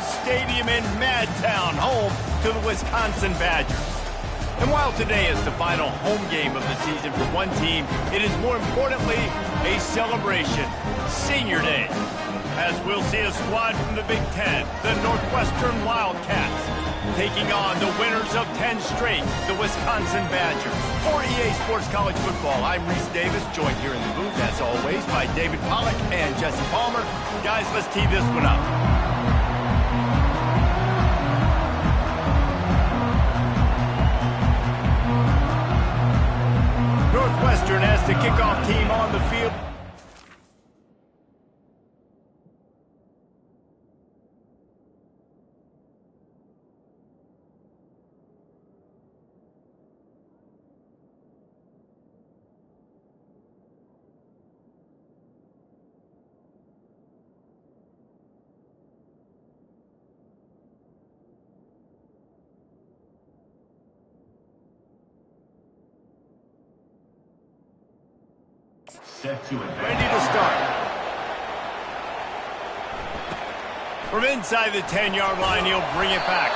Stadium in Madtown, home to the Wisconsin Badgers. And while today is the final home game of the season for one team, it is more importantly a celebration, Senior Day, as we'll see a squad from the Big Ten, the Northwestern Wildcats, taking on the winners of 10 straight, the Wisconsin Badgers. For EA Sports College Football, I'm Reese Davis, joined here in the booth, as always, by David Pollack and Jesse Palmer. Guys, let's tee this one up. Northwestern has the kickoff team on the field. Ready to start. From inside the 10-yard line, he'll bring it back.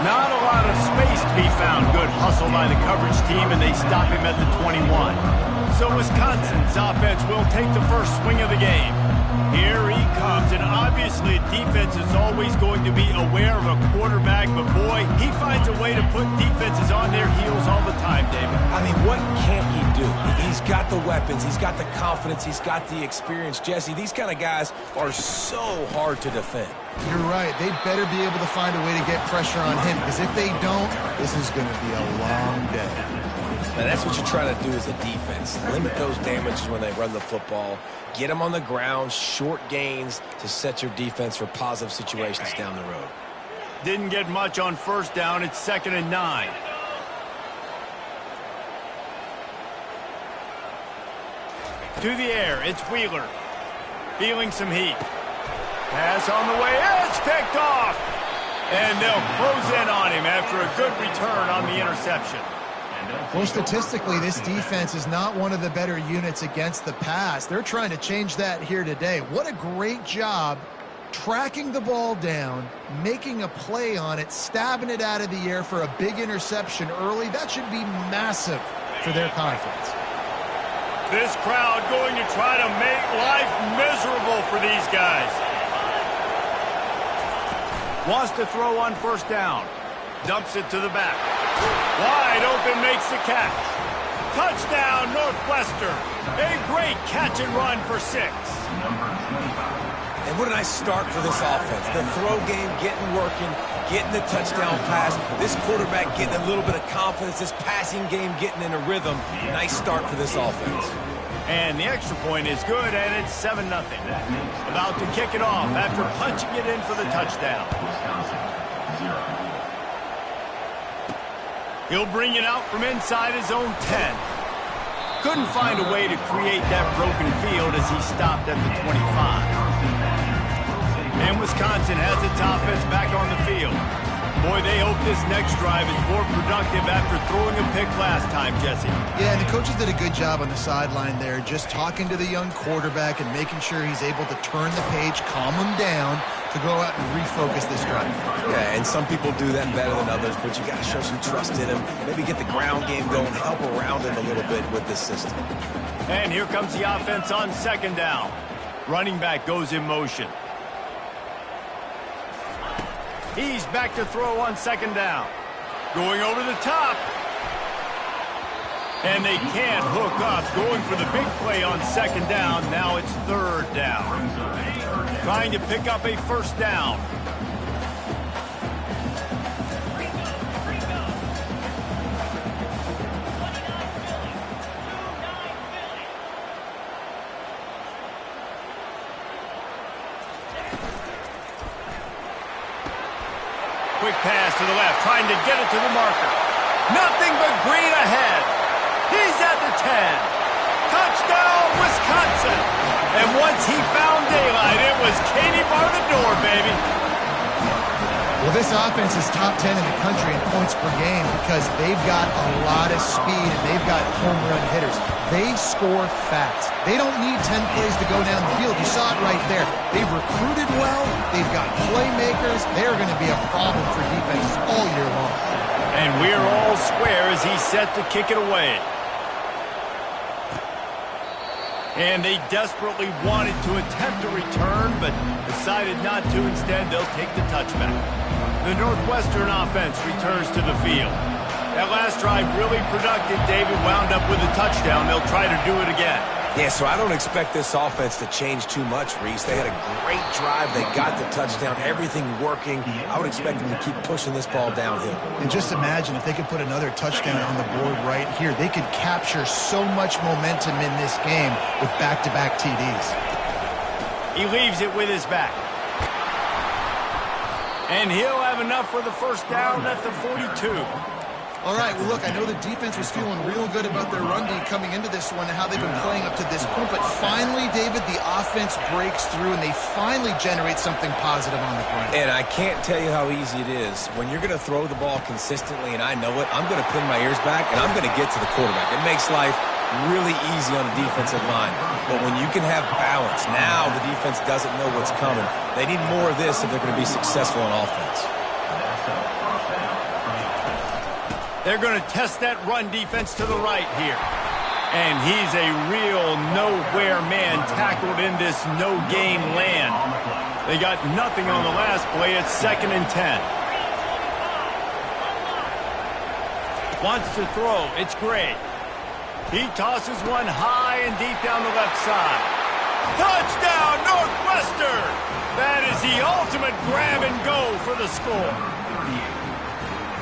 Not a lot of space to be found. Good hustle by the coverage team, and they stop him at the 21. So Wisconsin's offense will take the first swing of the game. Here he comes, and obviously defense is always going to be aware of a quarterback, but boy, he finds a way to put defenses on their heels all the time, David. I mean, what can't he do? He's got the weapons, he's got the confidence, he's got the experience. Jesse, these kind of guys are so hard to defend. You're right. They better be able to find a way to get pressure on him, because if they don't, this is going to be a long day. Now, that's what you're trying to do as a defense. Limit those damages when they run the football. Get them on the ground, short gains to set your defense for positive situations down the road. Didn't get much on first down. It's 2nd and 9. To the air, it's Wheeler. Feeling some heat. Pass on the way. It's picked off. And they'll close in on him after a good return on the interception. Well, statistically, this defense is not one of the better units against the pass. They're trying to change that here today. What a great job tracking the ball down, making a play on it, stabbing it out of the air for a big interception early. That should be massive for their confidence. This crowd going to try to make life miserable for these guys. Wants to throw on first down. Dumps it to the back. Wide open, makes the catch. Touchdown, Northwestern. A great catch and run for 6. And what a nice start for this offense. The throw game getting working, getting the touchdown pass. This quarterback getting a little bit of confidence. This passing game getting in a rhythm. Nice start for this offense. And the extra point is good, and it's 7-0. About to kick it off after punching it in for the touchdown. He'll bring it out from inside his own 10. Couldn't find a way to create that broken field as he stopped at the 25. And Wisconsin has its offense back on the field. Boy, they hope this next drive is more productive after throwing a pick last time, Jesse. Yeah, and the coaches did a good job on the sideline there, just talking to the young quarterback and making sure he's able to turn the page, calm him down, to go out and refocus this drive. Yeah, and some people do that better than others, but you got to show some trust in him. Maybe get the ground game going, help around him a little bit with this system. And here comes the offense on 2nd down. Running back goes in motion. He's back to throw on 2nd down. Going over the top. And they can't hook up. Going for the big play on 2nd down. Now it's 3rd down. Trying to pick up a first down. Quick pass to the left, trying to get it to the marker. Nothing but green ahead. He's at the 10. Touchdown, Wisconsin. And once he found daylight, it was Katie bar the door, baby. Well, this offense is top 10 in the country in points per game because they've got a lot of speed and they've got home run hitters. They score fast. They don't need 10 plays to go down the field. You saw it right there. They've recruited well. They've got playmakers. They're going to be a problem for defenses all year long. And we're all square as he's set to kick it away. And they desperately wanted to attempt a return, but decided not to. Instead, they'll take the touchback. The Northwestern offense returns to the field. That last drive really productive. David wound up with a touchdown. They'll try to do it again. Yeah, so I don't expect this offense to change too much, Reese. They had a great drive. They got the touchdown. Everything working. I would expect them to keep pushing this ball downhill. And just imagine if they could put another touchdown on the board right here. They could capture so much momentum in this game with back-to-back TDs. He leaves it with his back. And he'll have enough for the first down at the 42. All right, well, look, I know the defense was feeling real good about their run D coming into this one and how they've been playing up to this point, but finally, David, the offense breaks through and they finally generate something positive on the ground. And I can't tell you how easy it is. When you're going to throw the ball consistently, and I know it, I'm going to pin my ears back and I'm going to get to the quarterback. It makes life really easy on the defensive line. But when you can have balance, now the defense doesn't know what's coming. They need more of this if they're going to be successful on offense. They're going to test that run defense to the right here. And he's a real nowhere man tackled in this no-gain land. They got nothing on the last play. It's 2nd and 10. Wants to throw. It's Gray. He tosses one high and deep down the left side. Touchdown, Northwestern! That is the ultimate grab and go for the score.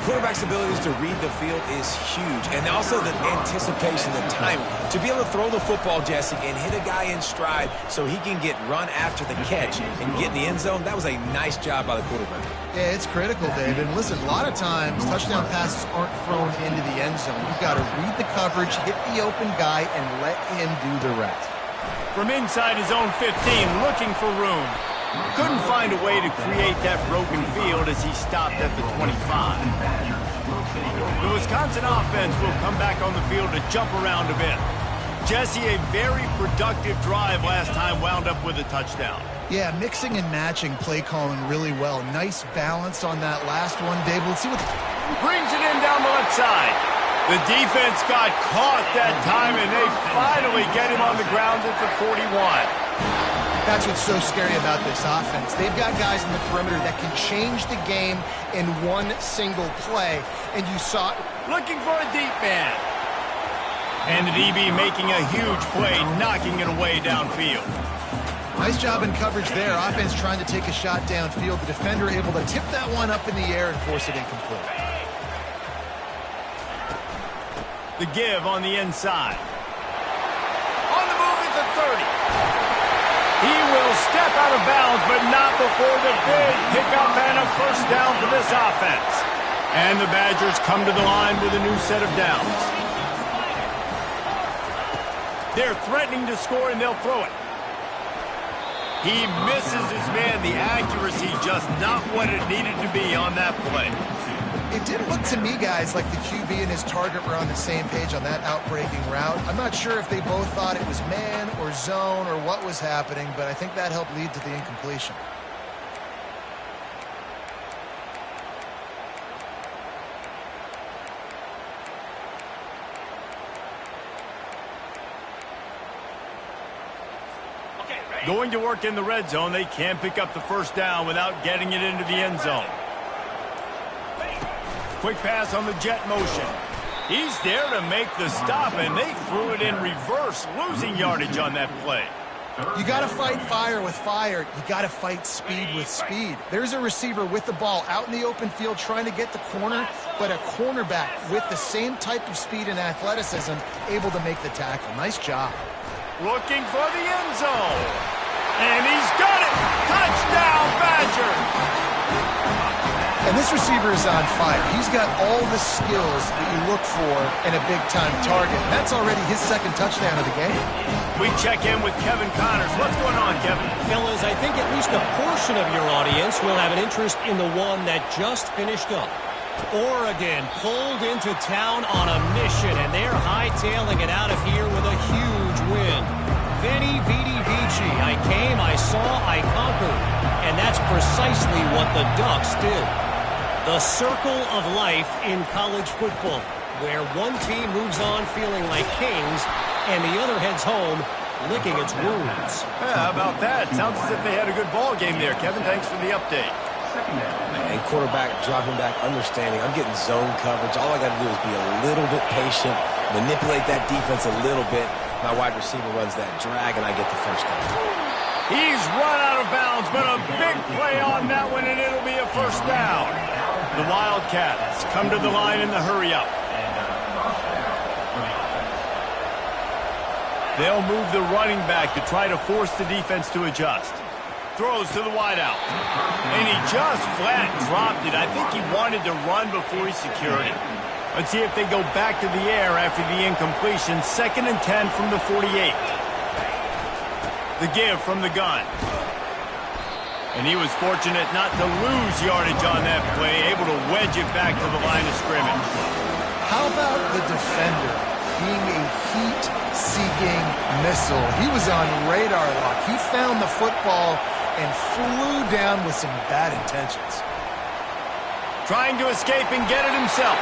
Quarterback's abilities to read the field is huge, and also the anticipation, the timing. To be able to throw the football, Jesse, and hit a guy in stride so he can get run after the catch and get in the end zone, that was a nice job by the quarterback. Yeah, it's critical, David. And listen, a lot of times touchdown passes aren't thrown into the end zone. You've got to read the coverage, hit the open guy, and let him do the rest. From inside his own 15, looking for room. Couldn't find a way to create that broken field as he stopped at the 25. The Wisconsin offense will come back on the field to jump around a bit. Jesse, a very productive drive last time, wound up with a touchdown. Yeah, mixing and matching play calling really well. Nice balance on that last one, Dave. Let's see what... Brings it in down the left side. The defense got caught that time, and they finally get him on the ground at the 41. That's what's so scary about this offense. They've got guys in the perimeter that can change the game in one single play, and you saw it. Looking for a deep man. And the DB making a huge play, knocking it away downfield. Nice job in coverage there. Offense trying to take a shot downfield. The defender able to tip that one up in the air and force it incomplete. The give on the inside. On the move at the 30. He will step out of bounds, but not before the big pickup and a first down for this offense. And the Badgers come to the line with a new set of downs. They're threatening to score, and they'll throw it. He misses his man. The accuracy just not what it needed to be on that play. It didn't look to me, guys, like the QB and his target were on the same page on that outbreaking route. I'm not sure if they both thought it was man or zone or what was happening, but I think that helped lead to the incompletion. Going to work in the red zone. They can't pick up the first down without getting it into the end zone. Quick pass on the jet motion. He's there to make the stop, and they threw it in reverse, losing yardage on that play. You got to fight fire with fire. You got to fight speed with speed. There's a receiver with the ball out in the open field trying to get the corner, but a cornerback with the same type of speed and athleticism able to make the tackle. Nice job. Looking for the end zone. And he's got it. Touchdown, Badger. And this receiver is on fire. He's got all the skills that you look for in a big-time target. That's already his second touchdown of the game. We check in with Kevin Connors. What's going on, Kevin? Fellas, I think at least a portion of your audience will have an interest in the one that just finished up. Oregon pulled into town on a mission, and they're hightailing it out of here with a huge win. Veni, vidi, vici. I came, I saw, I conquered. And that's precisely what the Ducks did. The circle of life in college football, where one team moves on feeling like kings, and the other heads home licking its wounds. Yeah, how about that? Sounds as if they had a good ball game there. Kevin, thanks for the update. And quarterback dropping back, understanding. I'm getting zone coverage. All I got to do is be a little bit patient, manipulate that defense a little bit. My wide receiver runs that drag, and I get the first down. He's run out of bounds, but a big play on that one, and it'll be a first down. The Wildcats come to the line in the hurry-up. They'll move the running back to try to force the defense to adjust. Throws to the wideout. And he just flat dropped it. I think he wanted to run before he secured it. Let's see if they go back to the air after the incompletion. 2nd and 10 from the 48. The give from the gun. And he was fortunate not to lose yardage on that play, able to wedge it back to the line of scrimmage. How about the defender being a heat-seeking missile? He was on radar lock. He found the football and flew down with some bad intentions. Trying to escape and get it himself.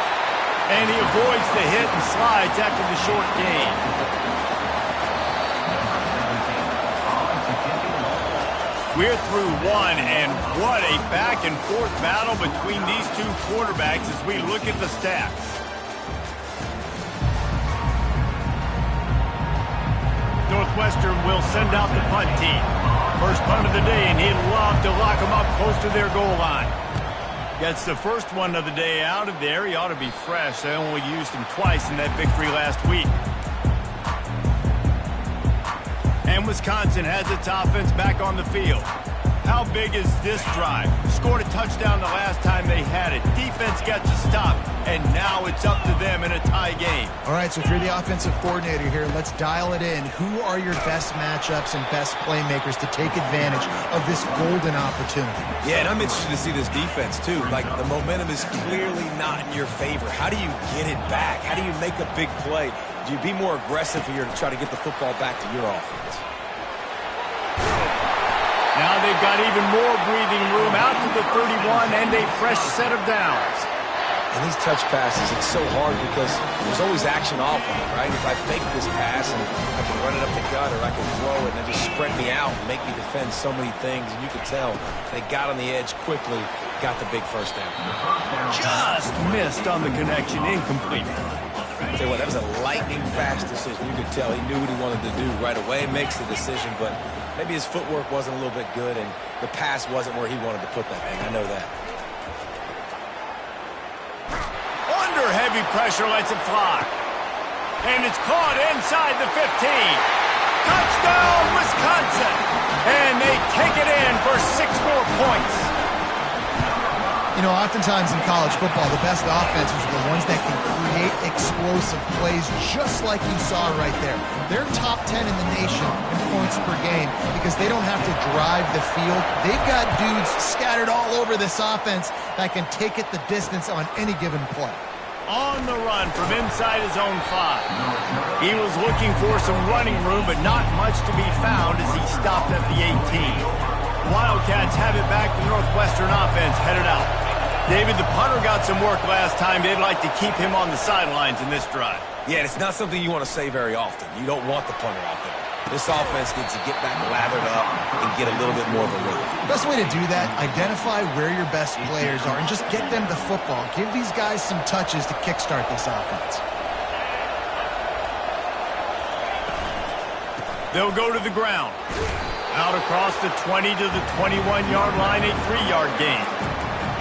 And he avoids the hit and slides after the short gain. We're through one, and what a back-and-forth battle between these two quarterbacks as we look at the stats. Northwestern will send out the punt team. First punt of the day, and he'd love to lock them up close to their goal line. Gets the first one of the day out of there. He ought to be fresh. They only used him twice in that victory last week. And Wisconsin has its offense back on the field. How big is this drive? Scored a touchdown the last time they had it. Defense gets a stop, and now it's up to them in a tie game. All right, so if you're the offensive coordinator here, let's dial it in. Who are your best matchups and best playmakers to take advantage of this golden opportunity? Yeah, and I'm interested to see this defense, too. Like, the momentum is clearly not in your favor. How do you get it back? How do you make a big play? Do you be more aggressive here to try to get the football back to your offense? Now they've got even more breathing room out to the 31 and a fresh set of downs. And these touch passes, it's so hard because there's always action off of it, right? If I fake this pass and I can run it up the gut or I can throw it and it just spread me out and make me defend so many things. And you can tell they got on the edge quickly, got the big first down. Just missed on the connection, incomplete. Tell you what, that was a lightning-fast decision. You could tell he knew what he wanted to do right away, makes the decision, but maybe his footwork wasn't a little bit good, and the pass wasn't where he wanted to put that thing. I know that. Under heavy pressure, lets it fly. And it's caught inside the 15. Touchdown, Wisconsin! And they take it in for 6 more points. You know, oftentimes in college football, the best offenses are the ones that can create explosive plays just like you saw right there. They're top 10 in the nation in points per game because they don't have to drive the field. They've got dudes scattered all over this offense that can take it the distance on any given play. On the run from inside his own 5. He was looking for some running room, but not much to be found as he stopped at the 18. The Wildcats have it back. The Northwestern offense headed out. David, the punter got some work last time. They'd like to keep him on the sidelines in this drive. Yeah, it's not something you want to say very often. You don't want the punter out there. This offense needs to get back lathered up and get a little bit more of a rhythm. Best way to do that, identify where your best players are and just get them the football. Give these guys some touches to kickstart this offense. They'll go to the ground. Out across the 20 to the 21-yard line, a 3-yard gain.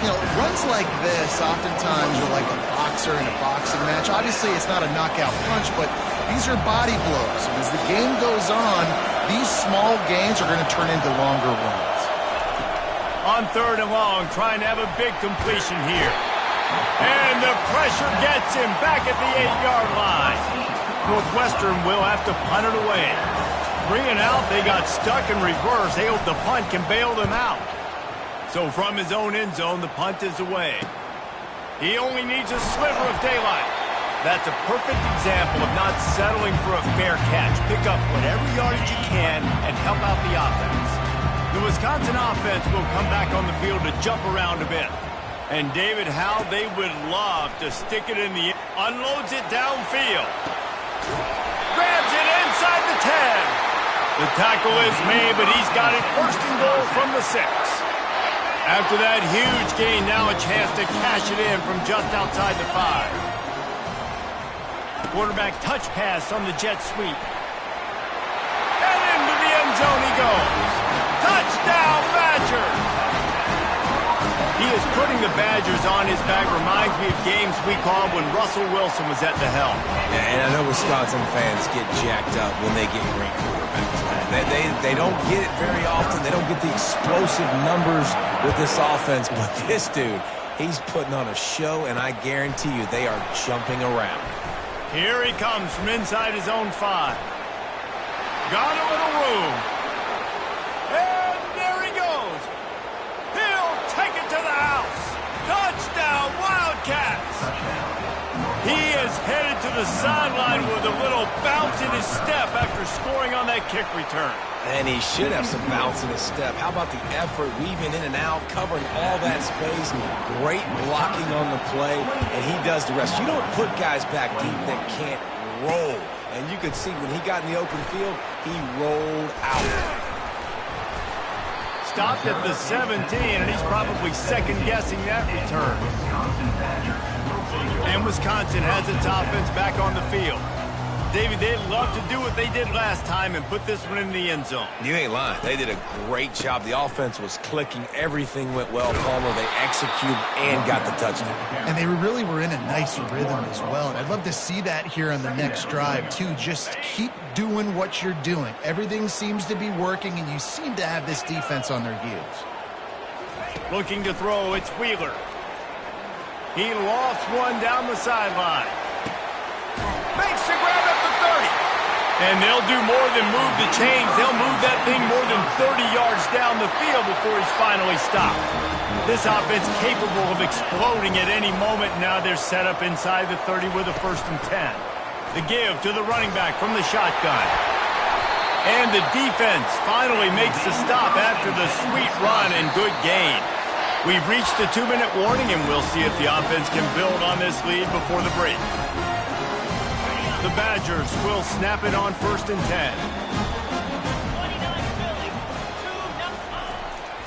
You know, runs like this oftentimes are like a boxer in a boxing match. Obviously, it's not a knockout punch, but these are body blows. And as the game goes on, these small gains are going to turn into longer runs. On 3rd and long, trying to have a big completion here. And the pressure gets him back at the 8-yard line. Northwestern will have to punt it away. Bringing out, they got stuck in reverse. They hope the punt can bail them out. So from his own end zone, the punt is away. He only needs a sliver of daylight. That's a perfect example of not settling for a fair catch. Pick up whatever yardage you can and help out the offense. The Wisconsin offense will come back on the field to jump around a bit. And David, how they would love to stick it in the end. Unloads it downfield. Grabs it inside the 10. The tackle is made, but he's got it first and goal from the 6. After that huge gain, now a chance to cash it in from just outside the 5. Quarterback touch pass on the jet sweep. And into the end zone he goes. Touchdown, Badgers! He is putting the Badgers on his back. Reminds me of games we called when Russell Wilson was at the helm. Yeah, and I know Wisconsin fans get jacked up when they get great quarterbacks. They don't get it very often. They don't get the explosive numbers with this offense. But this dude, he's putting on a show, and I guarantee you they are jumping around. Here he comes from inside his own 5. Got a little room. And there he goes. He'll take it to the house. Touchdown, Wildcats. He is headed to the sideline with a little bounce in his step after scoring on that kick return. And he should have some bounce in his step. How about the effort, weaving in and out, covering all that space, great blocking on the play, and he does the rest. You don't put guys back deep that can't roll. And you could see when he got in the open field, he rolled out. Stopped at the 17, and he's probably second-guessing that return. And Wisconsin has its offense back on the field. David, they'd love to do what they did last time and put this one in the end zone. You ain't lying. They did a great job. The offense was clicking. Everything went well. Palmer, they executed and got the touchdown. And they really were in a nice rhythm as well. And I'd love to see that here on the next drive, too. Just keep doing what you're doing. Everything seems to be working, and you seem to have this defense on their heels. Looking to throw, it's Wheeler. He lofts one down the sideline. Makes the grab at the 30. And they'll do more than move the chains. They'll move that thing more than 30 yards down the field before he's finally stopped. This offense capable of exploding at any moment. Now they're set up inside the 30 with a 1st and 10. The give to the running back from the shotgun. And the defense finally makes the stop after the sweet run and good gain. We've reached the 2-minute warning, and we'll see if the offense can build on this lead before the break. The Badgers will snap it on 1st and 10.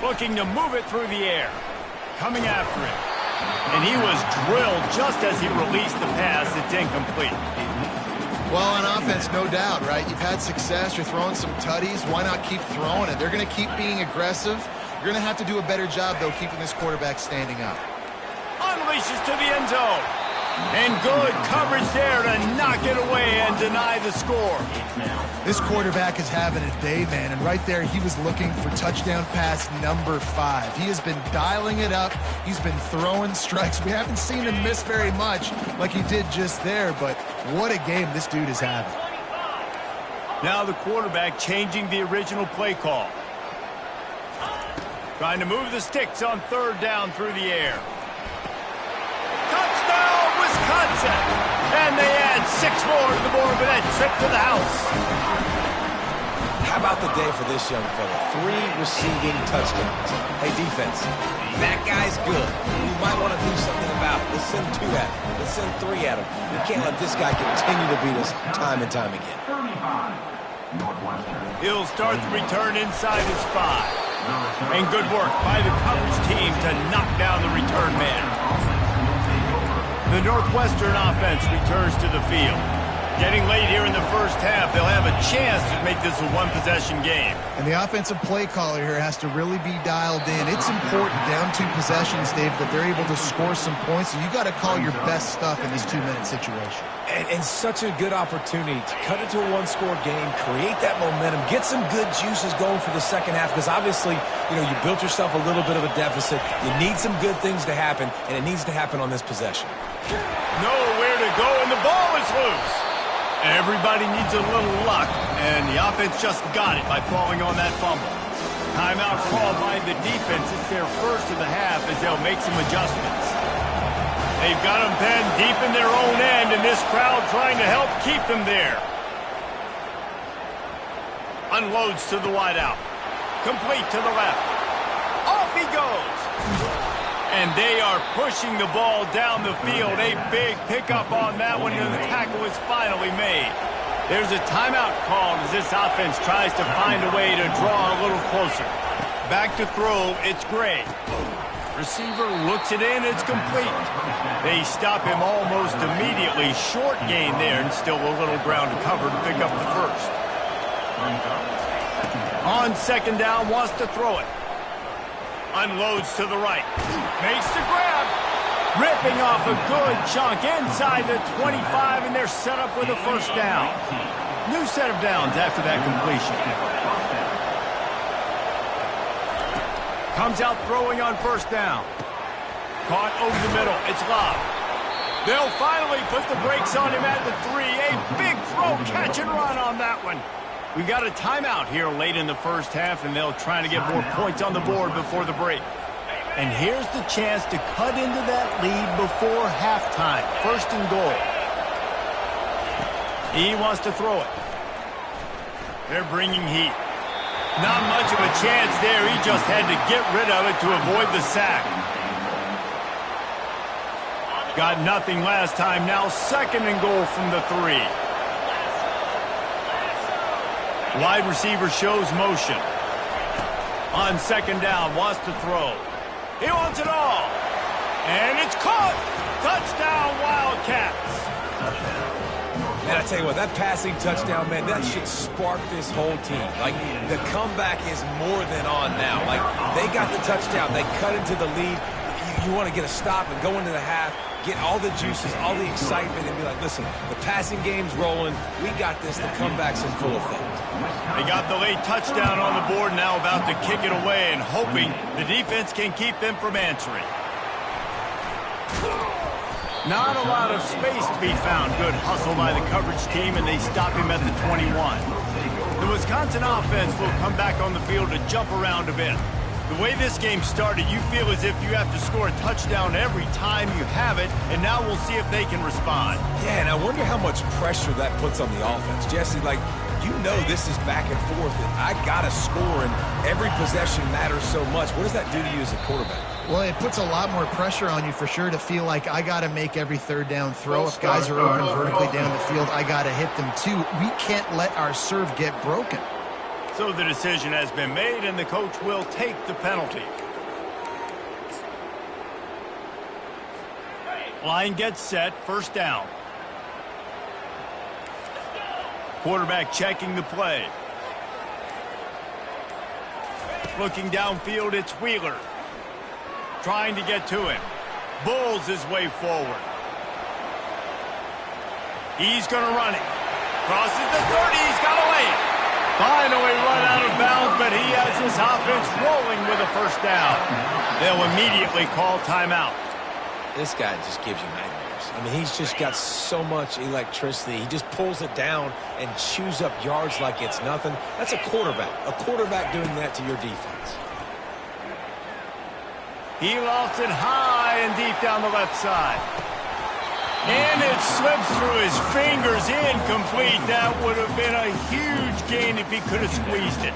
Looking to move it through the air. Coming after it. And he was drilled just as he released the pass. It's incomplete. Well, on offense, no doubt, right? You've had success. You're throwing some tutties. Why not keep throwing it? They're going to keep being aggressive. You're going to have to do a better job, though, keeping this quarterback standing up. Unleashes to the end zone. And good coverage there to knock it away and deny the score. This quarterback is having a day, man, and right there he was looking for touchdown pass number 5. He has been dialing it up. He's been throwing strikes. We haven't seen him miss very much like he did just there, but what a game this dude is having. Now the quarterback changing the original play call. Trying to move the sticks on 3rd down through the air. Touchdown, Wisconsin! And they add 6 more to the board with that trip to the house. How about the day for this young fella? 3 receiving touchdowns. Hey, defense, that guy's good. You might want to do something about it. Let's send 2 at him. Let's send 3 at him. You can't let this guy continue to beat us time and time again. He'll start the return inside his 5. And good work by the coverage team to knock down the return man. The Northwestern offense returns to the field. Getting late here in the first half, they'll have a chance to make this a 1-possession game. And the offensive play caller here has to really be dialed in. It's important down 2 possessions, Dave, that they're able to score some points. So you got to call your best stuff in this 2-minute situation. And such a good opportunity to cut it to a 1-score game, create that momentum, get some good juices going for the second half, because obviously, you built yourself a little bit of a deficit. You need some good things to happen, and it needs to happen on this possession. Nowhere to go, and the ball is loose. Everybody needs a little luck, and the offense just got it by falling on that fumble. Timeout called by the defense. It's their first of the half as they'll make some adjustments. They've got them penned deep in their own end, and this crowd trying to help keep them there. Unloads to the wideout. Complete to the left. Off he goes. And they are pushing the ball down the field. A big pickup on that one, and the tackle is finally made. There's a timeout called as this offense tries to find a way to draw a little closer. Back to throw, it's Gray. Receiver looks it in, it's complete. They stop him almost immediately. Short gain there, and still a little ground to cover to pick up the first. On second down, wants to throw it. Unloads to the right. Makes the grab. Ripping off a good chunk inside the 25, and they're set up with a first down. New set of downs after that completion. Comes out throwing on first down. Caught over the middle. It's Love. They'll finally put the brakes on him at the 3. A big throw, catch and run on that one. We got a timeout here late in the first half, and they'll try to get more points on the board before the break. And here's the chance to cut into that lead before halftime. First and goal. He wants to throw it. They're bringing heat. Not much of a chance there. He just had to get rid of it to avoid the sack. Got nothing last time. Now second and goal from the 3. Wide receiver shows motion. On second down, wants to throw. He wants it all. And it's caught. Touchdown, Wildcats. Man, I tell you what, that passing touchdown, man, that should spark this whole team. Like, the comeback is more than on now. Like, they got the touchdown. They cut into the lead. You want to get a stop and go into the half, get all the juices, all the excitement, and be like, listen, the passing game's rolling. We got this. The comeback's in full effect. They got the late touchdown on the board, now about to kick it away and hoping the defense can keep them from answering. Not a lot of space to be found. Good hustle by the coverage team, and they stop him at the 21. The Wisconsin offense will come back on the field to jump around a bit. The way this game started, you feel as if you have to score a touchdown every time you have it, and now we'll see if they can respond. Yeah, and I wonder how much pressure that puts on the offense. Jesse, like, you know this is back and forth, and I got to score, and every possession matters so much. What does that do to you as a quarterback? Well, it puts a lot more pressure on you for sure to feel like I got to make every third down throw. If guys are open vertically down the field, I got to hit them too. We can't let our serve get broken. So the decision has been made, and the coach will take the penalty. Line gets set, first down. Quarterback checking the play. Looking downfield, it's Wheeler. Trying to get to him. Bulls his way forward. He's going to run it. Crosses the 30, he's got to lay it. Finally run out of bounds, but he has his offense rolling with a first down. They'll immediately call timeout. This guy just gives you nightmares. I mean, he's just got so much electricity. He just pulls it down and chews up yards like it's nothing. That's a quarterback. A quarterback doing that to your defense. He lofts it high and deep down the left side. And it slips through his fingers, incomplete. That would have been a huge gain if he could have squeezed it.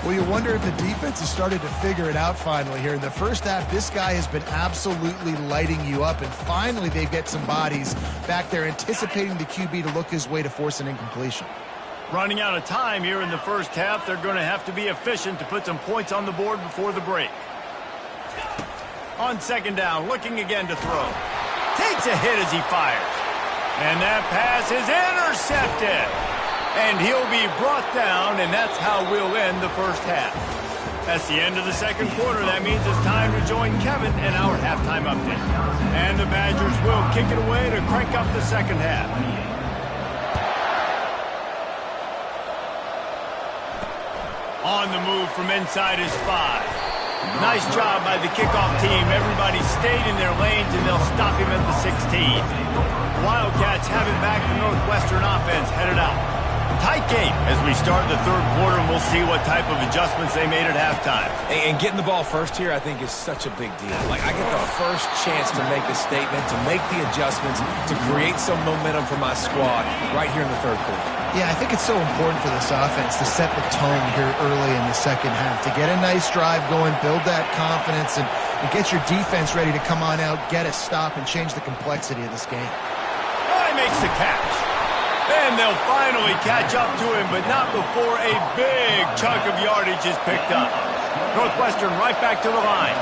Well, you wonder if the defense has started to figure it out finally here. In the first half, this guy has been absolutely lighting you up, and finally they get some bodies back there anticipating the QB to look his way to force an incompletion. Running out of time here in the first half, they're going to have to be efficient to put some points on the board before the break. On second down, looking again to throw. Takes a hit as he fires. And that pass is intercepted. And he'll be brought down, and that's how we'll end the first half. That's the end of the second quarter. That means it's time to join Kevin in our halftime update. And the Badgers will kick it away to crank up the second half. On the move from inside is 5. Nice job by the kickoff team. Everybody stayed in their lanes, and they'll stop him at the 16. Wildcats have it back. The Northwestern offense headed out. Tight game as we start the third quarter, and we'll see what type of adjustments they made at halftime. And getting the ball first here, I think, is such a big deal. Like, I get the first chance to make a statement, to make the adjustments, to create some momentum for my squad right here in the third quarter. Yeah, I think it's so important for this offense to set the tone here early in the second half, to get a nice drive going, build that confidence, and get your defense ready to come on out, get a stop, and change the complexity of this game. He makes the catch. And they'll finally catch up to him, but not before a big chunk of yardage is picked up. Northwestern right back to the line.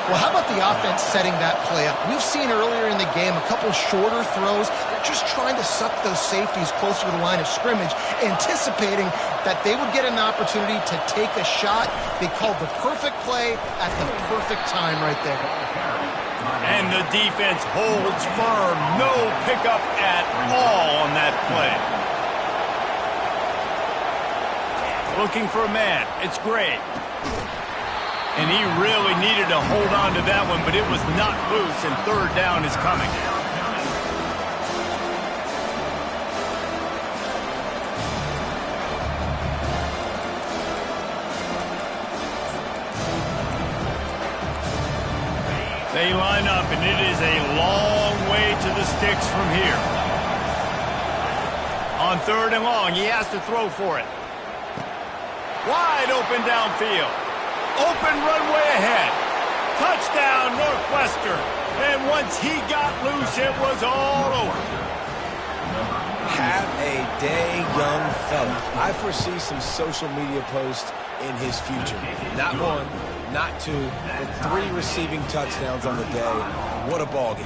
Well, how about the offense setting that play up? We've seen earlier in the game a couple shorter throws. They're just trying to suck those safeties closer to the line of scrimmage, anticipating that they would get an opportunity to take a shot. They called the perfect play at the perfect time right there. And the defense holds firm. No pickup at all on that play. Looking for a man. It's Gray. And he really needed to hold on to that one, but it was not loose, and third down is coming. They line up, and it is a long way to the sticks from here. On third and long, he has to throw for it. Wide open downfield. Open runway ahead. Touchdown, Northwestern. And once he got loose, it was all over. Have a day, young fella. I foresee some social media posts in his future. Not one, not two, but 3 receiving touchdowns on the day. What a ball game.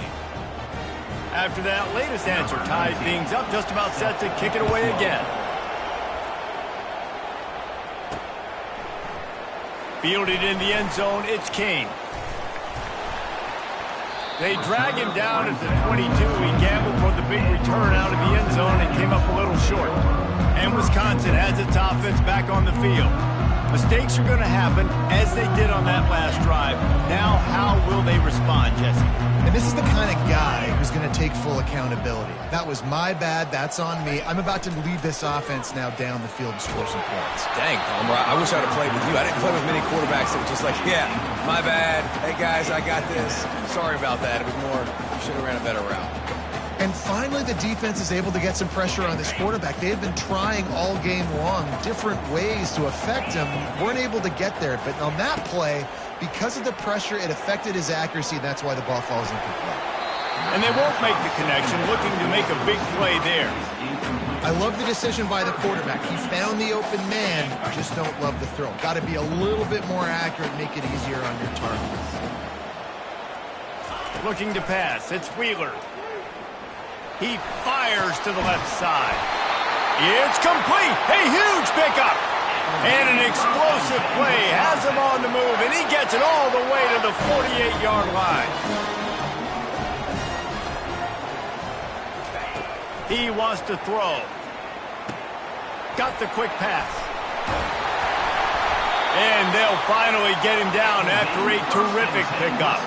After that latest answer ties things up, just about set to kick it away again. Fielded in the end zone, it's Kane. They drag him down at the 22. He gambled for the big return out of the end zone and came up a little short. And Wisconsin has its offense back on the field. Mistakes are going to happen, as they did on that last drive. Now, how will they respond, Jesse? And this is the kind of guy who's going to take full accountability. That was my bad. That's on me. I'm about to lead this offense now down the field and score some points. Dang, Palmer, I wish I'd have played with you. I didn't play with many quarterbacks that were just like, yeah, my bad. Hey, guys, I got this. Sorry about that. It was more, should have ran a better route. And finally, the defense is able to get some pressure on this quarterback. They have been trying all game long different ways to affect him. Weren't able to get there. But on that play, because of the pressure, it affected his accuracy. That's why the ball falls incomplete. And they won't make the connection, looking to make a big play there. I love the decision by the quarterback. He found the open man, just don't love the throw. Got to be a little bit more accurate, make it easier on your targets. Looking to pass, it's Wheeler. He fires to the left side. It's complete. A huge pickup. And an explosive play has him on the move, and he gets it all the way to the 48-yard line. He wants to throw. Got the quick pass. And they'll finally get him down after a terrific pickup.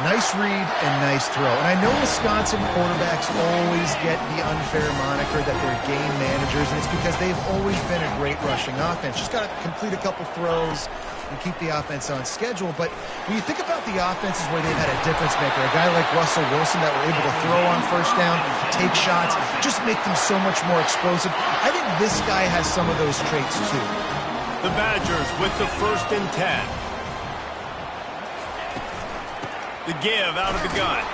Nice read and nice throw. And I know Wisconsin quarterbacks always get the unfair moniker that they're game managers, and it's because they've always been a great rushing offense. Just got to complete a couple throws and keep the offense on schedule. But when you think about the offenses where they've had a difference maker, a guy like Russell Wilson that were able to throw on first down, take shots, just make them so much more explosive. I think this guy has some of those traits too. The Badgers with the 1st and 10. The give out of the gun.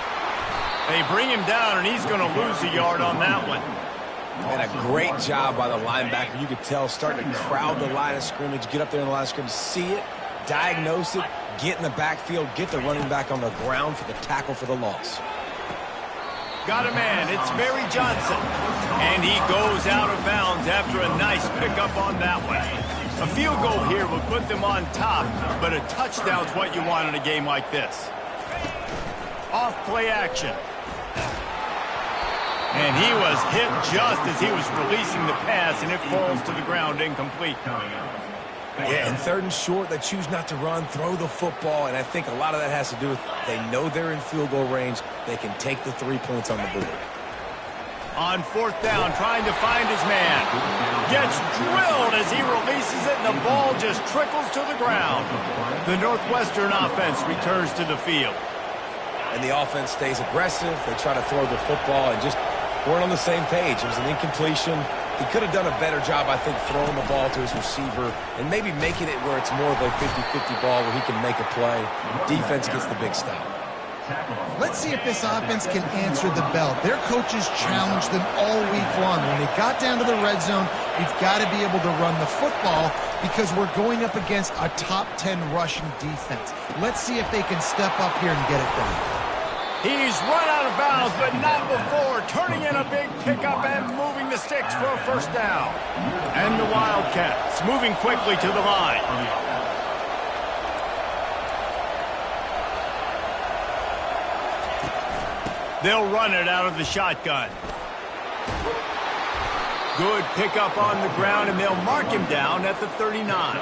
They bring him down, and he's going to lose a yard on that one. And a great job by the linebacker. You could tell, starting to crowd the line of scrimmage, get up there in the line of scrimmage, see it, diagnose it, get in the backfield, get the running back on the ground for the tackle for the loss. Got a man. It's Barry Johnson. And he goes out of bounds after a nice pickup on that one. A field goal here will put them on top, but a touchdown's what you want in a game like this. Off play action. And he was hit just as he was releasing the pass, and it falls to the ground incomplete. Yeah, and 3rd and short, they choose not to run, throw the football, and I think a lot of that has to do with they know they're in field goal range. They can take the 3 points on the board. On 4th down, trying to find his man. Gets drilled as he releases it, and the ball just trickles to the ground. The Northwestern offense returns to the field. And the offense stays aggressive. They try to throw the football and just weren't on the same page. It was an incompletion. He could have done a better job, I think, throwing the ball to his receiver and maybe making it where it's more of a 50-50 ball where he can make a play. Defense gets the big stop. Let's see if this offense can answer the bell. Their coaches challenged them all week long. When they got down to the red zone, we've got to be able to run the football because we're going up against a top 10 rushing defense. Let's see if they can step up here and get it done. He's run out of bounds, but not before turning in a big pickup and moving the sticks for a 1st down. And the Wildcats moving quickly to the line. They'll run it out of the shotgun. Good pickup on the ground, and they'll mark him down at the 39.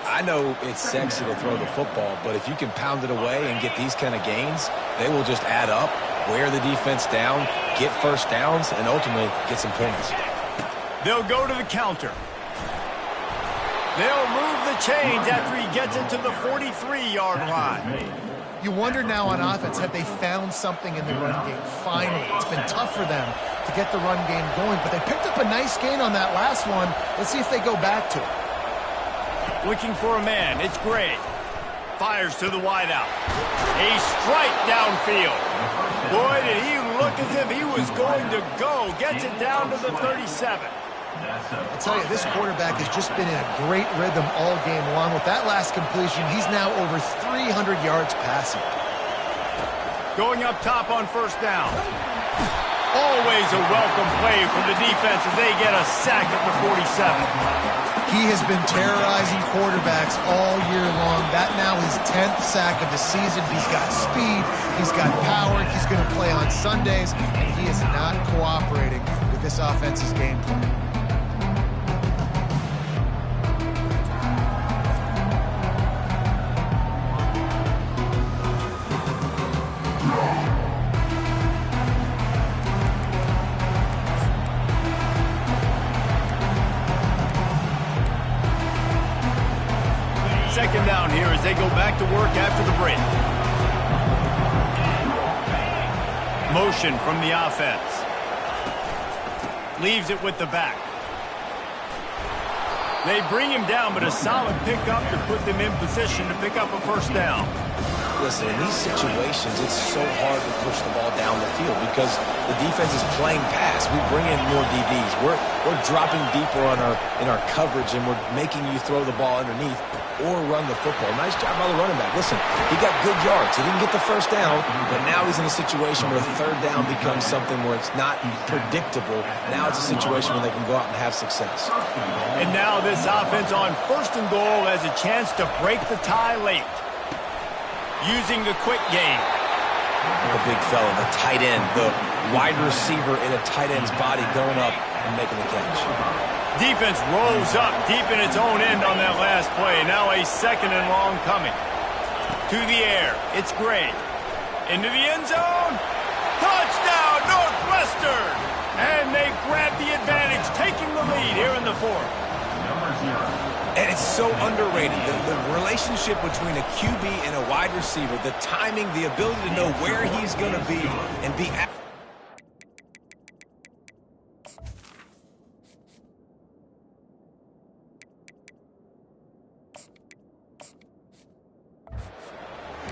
I know it's sexy to throw the football, but if you can pound it away and get these kind of gains, they will just add up, wear the defense down, get 1st downs, and ultimately get some points. They'll go to the counter. They'll move the chains after he gets it to the 43-yard line. You wonder now on offense, have they found something in the run game? Finally, it's been tough for them to get the run game going, but they picked up a nice gain on that last one. Let's see if they go back to it. Looking for a man, it's Gray. Fires to the wideout. A strike downfield. Boy, did he look as if he was going to go. Gets it down to the 37. I tell you, this quarterback has just been in a great rhythm all game long. With that last completion, he's now over 300 yards passing. Going up top on 1st down. Always a welcome play from the defense as they get a sack at the 47. He has been terrorizing quarterbacks all year long. That now his 10th sack of the season. He's got speed, he's got power, he's going to play on Sundays, and he is not cooperating with this offense's game plan. Second down here as they go back to work after the break. Motion from the offense. Leaves it with the back. They bring him down, but a solid pickup to put them in position to pick up a 1st down. Listen, in these situations, it's so hard to push the ball down the field because the defense is playing pass. We bring in more DBs. We're dropping deeper in our coverage, and we're making you throw the ball underneath or run the football. Nice job by the running back. Listen, he got good yards. He didn't get the 1st down, but now he's in a situation where 3rd down becomes something where it's not predictable. Now it's a situation where they can go out and have success. And now this offense on 1st and goal has a chance to break the tie late. Using the quick game. The big fella, the tight end, the wide receiver in a tight end's body going up and making the catch. Defense rolls up deep in its own end on that last play. Now a 2nd and long coming. To the air. It's Gray. Into the end zone. Touchdown, Northwestern! And they grab the advantage, taking the lead here in the 4th. And it's so underrated. The relationship between a QB and a wide receiver, the timing, the ability to know where he's going to be and be at.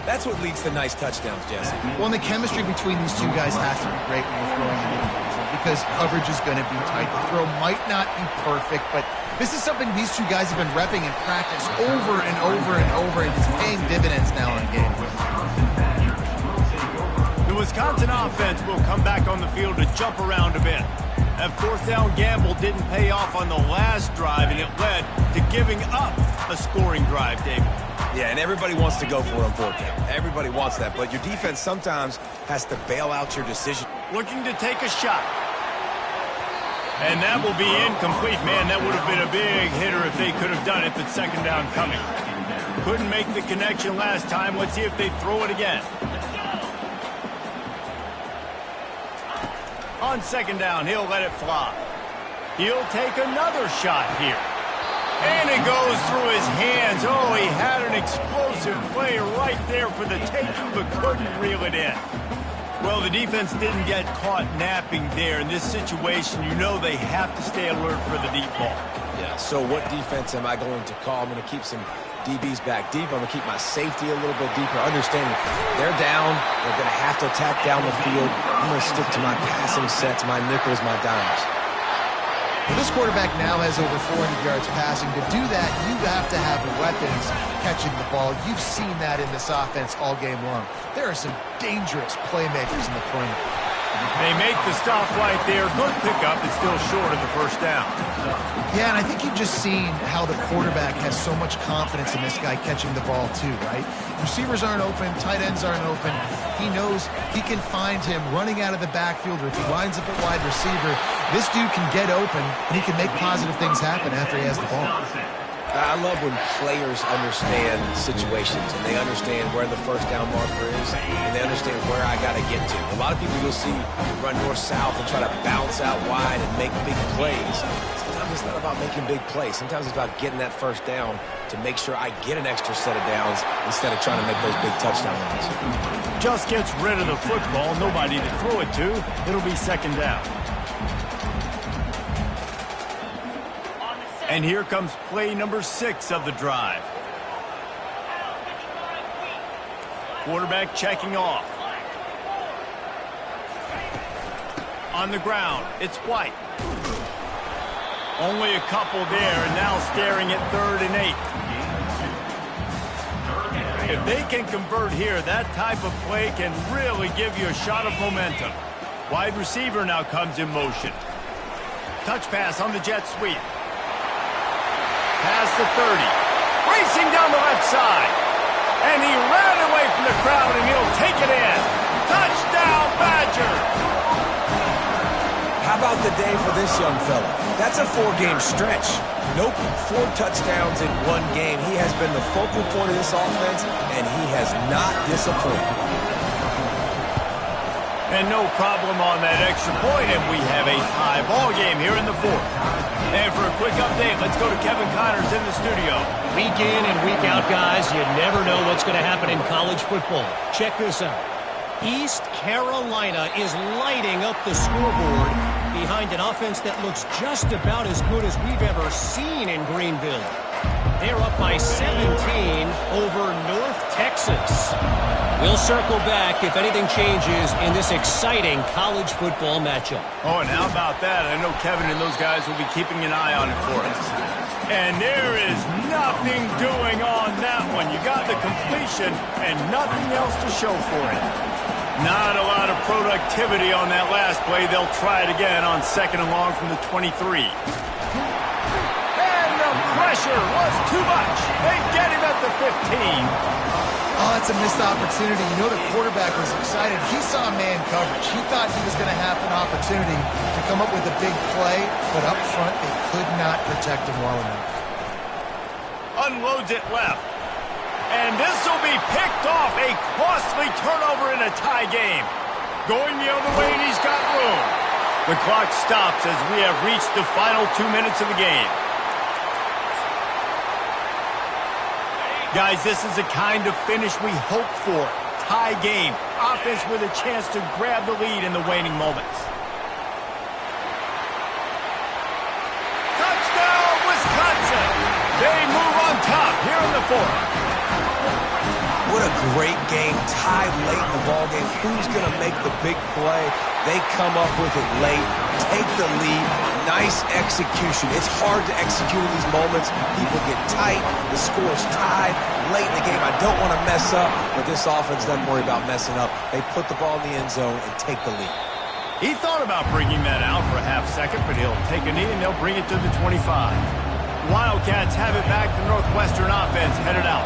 That's what leads to nice touchdowns, Jesse. Well, and the chemistry between these two guys has to be great when you're throwing it in because coverage is going to be tight. The throw might not be perfect, but this is something these two guys have been repping in practice over and over and over, and it's paying dividends now in game. The Wisconsin offense will come back on the field to jump around a bit. That 4th down gamble didn't pay off on the last drive, and it led to giving up a scoring drive, David. Yeah, and everybody wants to go for a 4th down. Everybody wants that, but your defense sometimes has to bail out your decision. Looking to take a shot. And that will be incomplete. Man, that would have been a big hitter if they could have done it, but second down coming. Couldn't make the connection last time. Let's see if they throw it again. On second down, he'll let it fly. He'll take another shot here. And it goes through his hands. Oh, he had an explosive play right there for the taking, but couldn't reel it in. Well, the defense didn't get caught napping there. In this situation, you know they have to stay alert for the deep ball. Yeah, so what defense am I going to call? I'm going to keep some DBs back deep. I'm going to keep my safety a little bit deeper, understanding they're down. They're going to have to attack down the field. I'm going to stick to my passing sets, my nickels, my dimes. Well, this quarterback now has over 400 yards passing. To do that, you have to have weapons catching the ball. You've seen that in this offense all game long. There are some dangerous playmakers in the perimeter. They make the stop right there. Good pickup. It's still short of the first down. Yeah, and I think you've just seen how the quarterback has so much confidence in this guy catching the ball too, right? Receivers aren't open, tight ends aren't open. He knows he can find him running out of the backfield, or if he lines up at wide receiver, this dude can get open, and he can make positive things happen after he has the ball. I love when players understand situations and they understand where the first down marker is and they understand where I got to get to. A lot of people you'll see run north-south and try to bounce out wide and make big plays. Sometimes it's not about making big plays. Sometimes it's about getting that first down to make sure I get an extra set of downs instead of trying to make those big touchdown runs. Just gets rid of the football. Nobody to throw it to. It'll be second down. And here comes play number 6 of the drive. Quarterback checking off. On the ground, it's White. Only a couple there, and now staring at 3rd and 8. If they can convert here, that type of play can really give you a shot of momentum. Wide receiver now comes in motion. Touch pass on the jet sweep. Past the 30. Racing down the left side. And he ran away from the crowd, and he'll take it in. Touchdown, Badgers! How about the day for this young fella? That's a 4-game stretch. Nope, 4 touchdowns in 1 game. He has been the focal point of this offense, and he has not disappointed. And no problem on that extra point, and we have a tie ball game here in the 4th. And for a quick update, let's go to Kevin Connors in the studio. Week in and week out, guys, you never know what's going to happen in college football. Check this out. East Carolina is lighting up the scoreboard behind an offense that looks just about as good as we've ever seen in Greenville. They're up by 17 over North Texas. We'll circle back if anything changes in this exciting college football matchup. Oh, and how about that? I know Kevin and those guys will be keeping an eye on it for us. And there is nothing doing on that one. You got the completion and nothing else to show for it. Not a lot of productivity on that last play. They'll try it again on 2nd and long from the 23. And the pressure was too much. They get him at the 15. Oh, that's a missed opportunity. You know the quarterback was excited. He saw man coverage. He thought he was going to have an opportunity to come up with a big play, but up front they could not protect him well enough. Unloads it left. And this will be picked off. A costly turnover in a tie game. Going the other way, and he's got room. The clock stops as we have reached the final 2 minutes of the game. Guys, this is the kind of finish we hope for. Tie game. Offense with a chance to grab the lead in the waning moments. Touchdown, Wisconsin! They move on top here in the 4th. What a great game, tied late in the ballgame. Who's going to make the big play? They come up with it late, take the lead. Nice execution. It's hard to execute in these moments. People get tight. The score's tied late in the game. I don't want to mess up, but this offense doesn't worry about messing up. They put the ball in the end zone and take the lead. He thought about bringing that out for a half second, but he'll take a knee and they'll bring it to the 25. Wildcats have it back. The Northwestern offense headed out.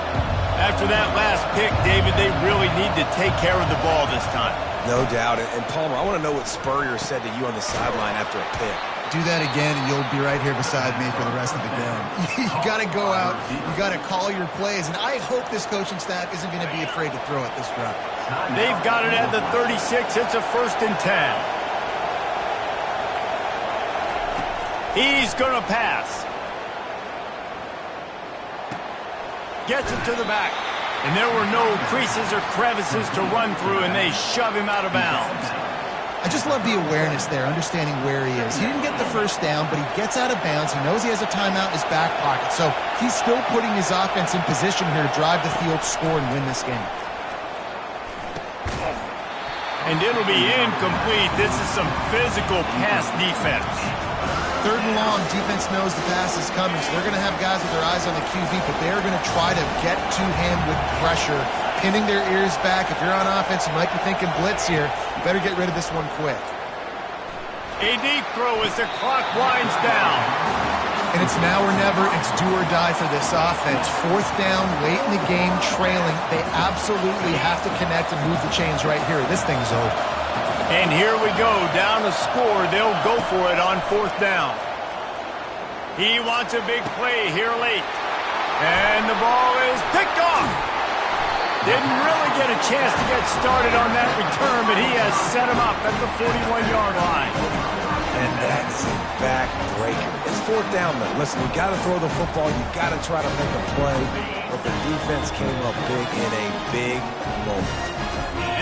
After that last pick, David, they really need to take care of the ball this time. No doubt. And Palmer, I want to know what Spurrier said to you on the sideline after a pick. Do that again, and you'll be right here beside me for the rest of the game. You got to go out. You got to call your plays, and I hope this coaching staff isn't going to be afraid to throw it this drive. They've got it at the 36. It's a 1st and 10. He's going to pass. Gets it to the back. And there were no creases or crevices to run through, and they shove him out of bounds. I just love the awareness there, understanding where he is. He didn't get the first down, but he gets out of bounds. He knows he has a timeout in his back pocket. So he's still putting his offense in position here to drive the field, score, and win this game. And it'll be incomplete. This is some physical pass defense. 3rd and long, defense knows the pass is coming, so they're going to have guys with their eyes on the QB, but they're going to try to get to him with pressure, pinning their ears back. If you're on offense, you might be thinking blitz here. You better get rid of this one quick. A deep throw as the clock winds down. And it's now or never. It's do or die for this offense. 4th down, late in the game, trailing. They absolutely have to connect and move the chains right here. This thing's over. And here we go, down a score. They'll go for it on 4th down. He wants a big play here late. And the ball is picked off. Didn't really get a chance to get started on that return, but he has set him up at the 41-yard line. And that's a backbreaker. It's 4th down, though. Listen, you got to throw the football. You got to try to make a play. But the defense came up big in a big moment.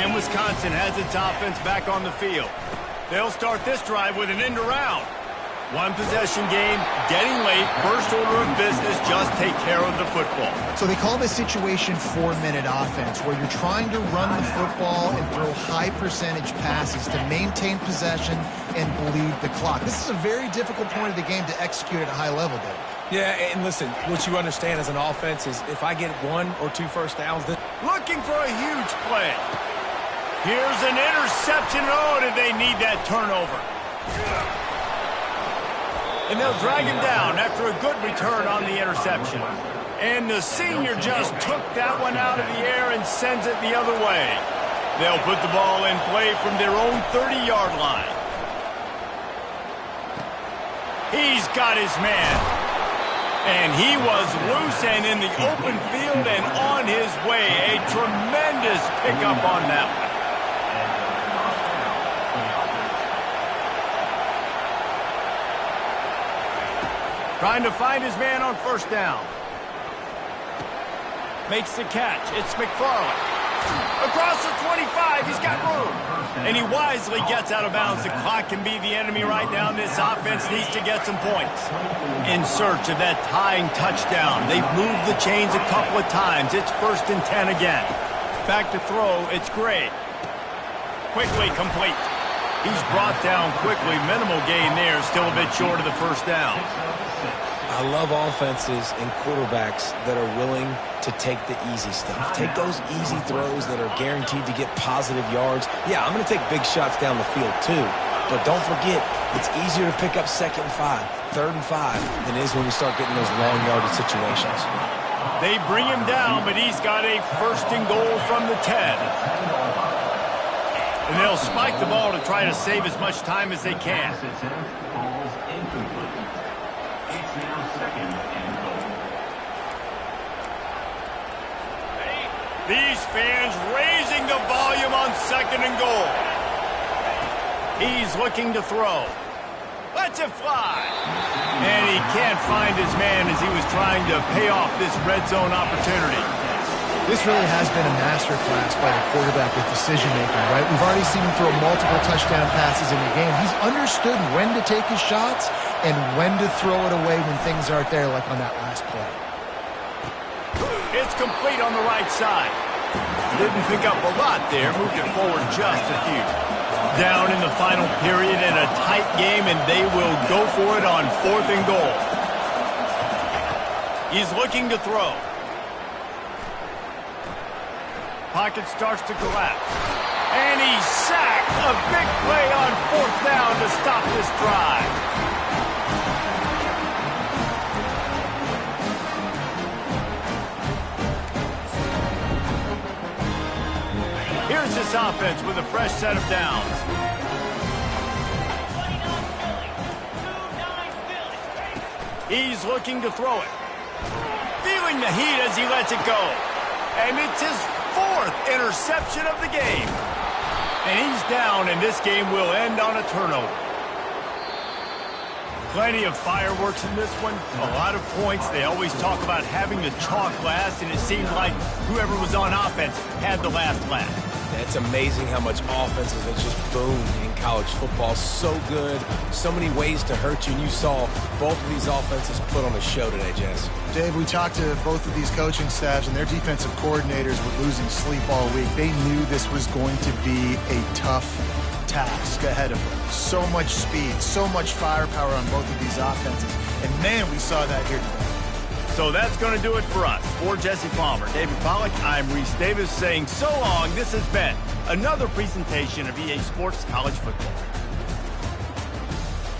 And Wisconsin has its offense back on the field. They'll start this drive with an end around. 1 possession game, getting late, first order of business, just take care of the football. So they call this situation 4-minute offense, where you're trying to run the football and throw high percentage passes to maintain possession and bleed the clock. This is a very difficult point of the game to execute at a high level, Dave. Yeah, and listen, what you understand as an offense is if I get 1 or 2 first downs, then looking for a huge play. Here's an interception. Oh, did they need that turnover? And they'll drag him down after a good return on the interception. And the senior just took that one out of the air and sends it the other way. They'll put the ball in play from their own 30-yard line. He's got his man. And he was loose and in the open field and on his way. A tremendous pickup on that one. Trying to find his man on 1st down. Makes the catch. It's McFarland. Across the 25, he's got room. And he wisely gets out of bounds. The clock can be the enemy right now. This offense needs to get some points. In search of that tying touchdown. They've moved the chains a couple of times. It's 1st and 10 again. Back to throw. It's Gray. Quickly complete. He's brought down quickly. Minimal gain there. Still a bit short of the 1st down. I love offenses and quarterbacks that are willing to take the easy stuff. Take those easy throws that are guaranteed to get positive yards. Yeah, I'm going to take big shots down the field too. But don't forget, it's easier to pick up 2nd and 5, 3rd and 5 than it is when you start getting those long yardage situations. They bring him down, but he's got a 1st and goal from the 10. And they'll spike the ball to try to save as much time as they can. These fans raising the volume on 2nd and goal. He's looking to throw. Lets it fly. And he can't find his man as he was trying to pay off this red zone opportunity. This really has been a masterclass by the quarterback with decision-making, right? We've already seen him throw multiple touchdown passes in the game. He's understood when to take his shots and when to throw it away when things aren't there, like on that last play. It's complete on the right side. Didn't pick up a lot there. Moved it forward just a few. Down in the final period in a tight game, and they will go for it on 4th and goal. He's looking to throw. Pocket starts to collapse. And he's sacked. A big play on 4th down to stop this drive. Here's this offense with a fresh set of downs. He's looking to throw it. Feeling the heat as he lets it go. And it's his 4th interception of the game. And he's down, and this game will end on a turnover. Plenty of fireworks in this one. A lot of points. They always talk about having the chalk last, and it seemed like whoever was on offense had the last laugh. It's amazing how much offenses have just boomed in college football. So good. So many ways to hurt you. And you saw both of these offenses put on a show today, Jess. Dave, we talked to both of these coaching staffs, and their defensive coordinators were losing sleep all week. They knew this was going to be a tough task ahead of them. So much speed, so much firepower on both of these offenses. And, man, we saw that here today. So that's going to do it for us. For Jesse Palmer, David Pollack, I'm Reese Davis saying so long. This has been another presentation of EA Sports College Football.